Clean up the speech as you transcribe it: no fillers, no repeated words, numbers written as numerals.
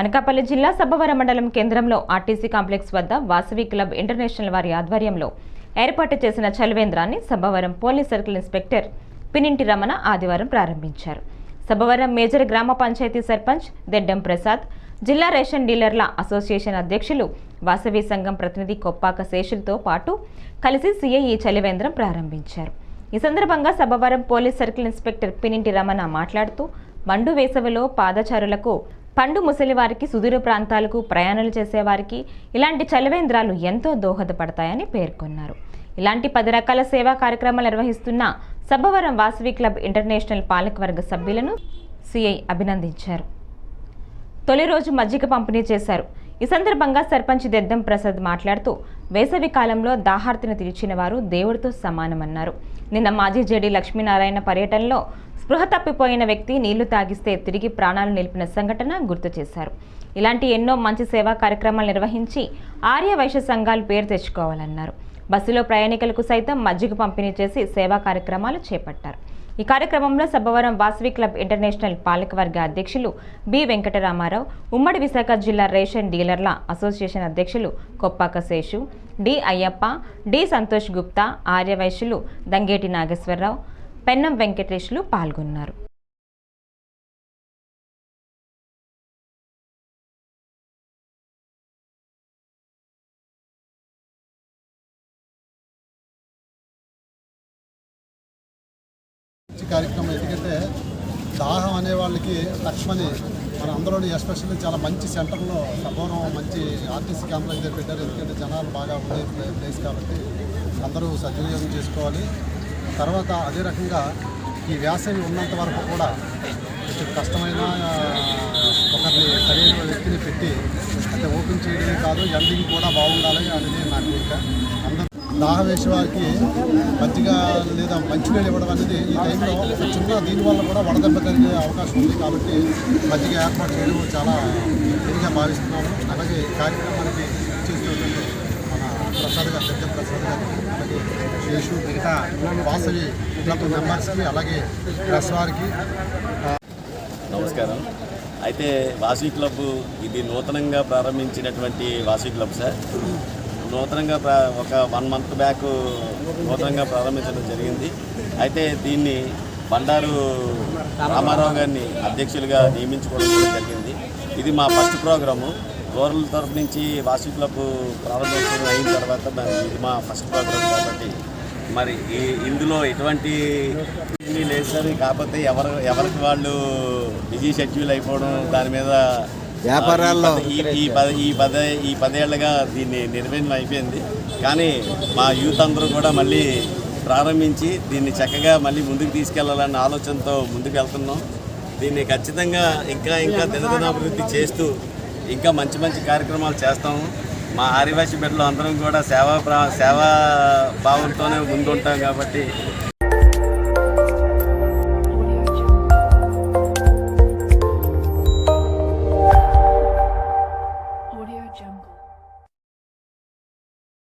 అనకాపల్లి జిల్లా సబ్బవరం మండలం కేంద్రంలో ఆర్టీసీ కాంప్లెక్స్ వద్ద వాసవి క్లబ్ ఇంటర్నేషనల్ వారి ఆధ్వర్యంలో ఏర్పాటు చేసిన చలివేంద్రాన్ని Sabbavaram police circle inspector Pininti Ramana ఆదివారం ప్రారంభించారు. సబ్బవరం మేజర్ గ్రామ పంచాయతీ సర్పంచ్ దెడ్డం ప్రసాద్, జిల్లా రేషన్ డీలర్ల అసోసియేషన్ అధ్యక్షులు వాసవి సంఘం ప్రతినిధి కొప్పాక శేషులతో పాటు కలిసి సీఐ ఈ చలివేంద్రం ప్రారంభించారు. ఈ సందర్భంగా Sabbavaram police circle inspector Pininti Ramana మాట్లాడుతూ మండు వేసవిలో పాదచారులకు, పండు ముసలివారికి, సుదూర ప్రాంతాలకు ప్రయాణాలు చేసేవారికి ఇలాంటి చలివేంద్రాలు ఎంతో దోహదపడతాయని పేర్కొన్నారు. ఇలాంటి 10 రకాల సేవా కార్యక్రమాలు నిర్వహిస్తున్న సబ్బవరం వాసవి క్లబ్ ఇంటర్నేషనల్ పాలకవర్గ సభ్యులను సిఐ అభినందించారు. తొలి రోజు మజ్జిగ పంపిణీ చేశారు. ఈ సందర్భంగా సర్పంచ్ దెద్దం ప్రసాద్ మాట్లాడుతూ వేసవి కాలంలో దాహార్తిని తీర్చిన వారు దేవుడితో సమానమన్నారు. నిన్న మాజీ జేడీ లక్ష్మీనారాయణ పర్యటనలో స్పృహ తప్పిపోయిన వ్యక్తి నీళ్లు తాగిస్తే తిరిగి ప్రాణాలు నిలిపిన సంఘటన గుర్తు చేశారు. ఇలాంటి ఎన్నో మంచి సేవా కార్యక్రమాలు నిర్వహించి ఆర్య వైశ్య సంఘాలు పేరు తెచ్చుకోవాలన్నారు. బస్సులో ప్రయాణికులకు సైతం మజ్జిగ పంపిణీ చేసి సేవా కార్యక్రమాలు చేపట్టారు. ఈ కార్యక్రమంలో సబ్బవరం వాసవి క్లబ్ ఇంటర్నేషనల్ పాలకవర్గ అధ్యక్షులు బి వెంకటరామారావు, ఉమ్మడి విశాఖ జిల్లా రేషన్ డీలర్ల అసోసియేషన్ అధ్యక్షులు కొప్పాక శేషు, డి అయ్యప్ప, డి సంతోష్ గుప్తా, ఆర్యవైశ్యులు దంగేటి నాగేశ్వరరావు, పెన్నం వెంకటేష్లు పాల్గొన్నారు. కార్యక్రమం ఎందుకంటే దాహం అనే వాళ్ళకి లక్ష్మణి మన అందరూ ఎస్పెషల్లీ చాలా మంచి సెంటర్లో సబ్బవరం మంచి ఆర్టీసీ కాంప్లెక్స్ దగ్గర పెట్టారు. ఎందుకంటే జనాలు బాగా ఉండే ప్లేస్ కాబట్టి అందరూ సద్వినియోగం చేసుకోవాలి. తర్వాత అదే రకంగా ఈ వేసవి ఉన్నంత వరకు కూడా కొంచెం కష్టమైన ఒకరిని సరైన వ్యక్తిని పెట్టి అంటే ఓపెన్ చేయడమే కాదు, ఎండింగ్ కూడా బాగుండాలి అనేది నా కోరిక. అందరూ దాహం వేసే వారికి మజ్జిగ లేదా మంచినీళ్ళు ఇవ్వడం అనేది ఈ టైంలో చిన్న దీనివల్ల కూడా వడదెబ్బ కలిగే అవకాశం ఉంది. కాబట్టి మజ్జిగ ఏర్పాటు చేయడం చాలా ఇదిగా భావిస్తున్నాము. అలాగే ఈ కార్యక్రమానికి చేస్తున్నటువంటి మన ప్రసాద్ గారు, దెద్దం ప్రసాద్ గారు, అలాగే శేషు, మిగతా వాసవి క్లబ్ మెంబర్స్కి, అలాగే ప్రెస్ వారికి నమస్కారం. అయితే వాసవి క్లబ్ ఇది నూతనంగా ప్రారంభించినటువంటి వాసవి క్లబ్ సార్. నూతనంగా ఒక 1 మంత్ బ్యాక్ నూతనంగా ప్రారంభించడం జరిగింది. అయితే దీన్ని బండారు రామారావు గారిని అధ్యక్షులుగా నియమించుకోవడం జరిగింది. ఇది మా ఫస్ట్ ప్రోగ్రాము. రూరల్ తరఫు నుంచి వాసవి క్లబ్ ప్రారంభోత్సవం అయిన తర్వాత ఇది మా ఫస్ట్ ప్రోగ్రాం కాబట్టి మరి ఇందులో ఎటువంటి లేదు సార్. కాకపోతే ఎవరికి వాళ్ళు బిజీ షెడ్యూల్ అయిపోవడం, దాని మీద వ్యాపారాల్లో ఈ 10 ఏళ్ళగా దీన్ని నిర్వహణ అయిపోయింది. కానీ మా యూత్ అందరూ కూడా మళ్ళీ ప్రారంభించి దీన్ని చక్కగా మళ్ళీ ముందుకు తీసుకెళ్లాలన్న ఆలోచనతో ముందుకు వెళ్తున్నాం. దీన్ని ఖచ్చితంగా ఇంకా దినదినాభివృద్ధి చేస్తూ ఇంకా మంచి కార్యక్రమాలు చేస్తాము. మా ఆదివాసీ బిడ్డలు అందరం కూడా సేవా భావంతోనే ముందుంటాం కాబట్టి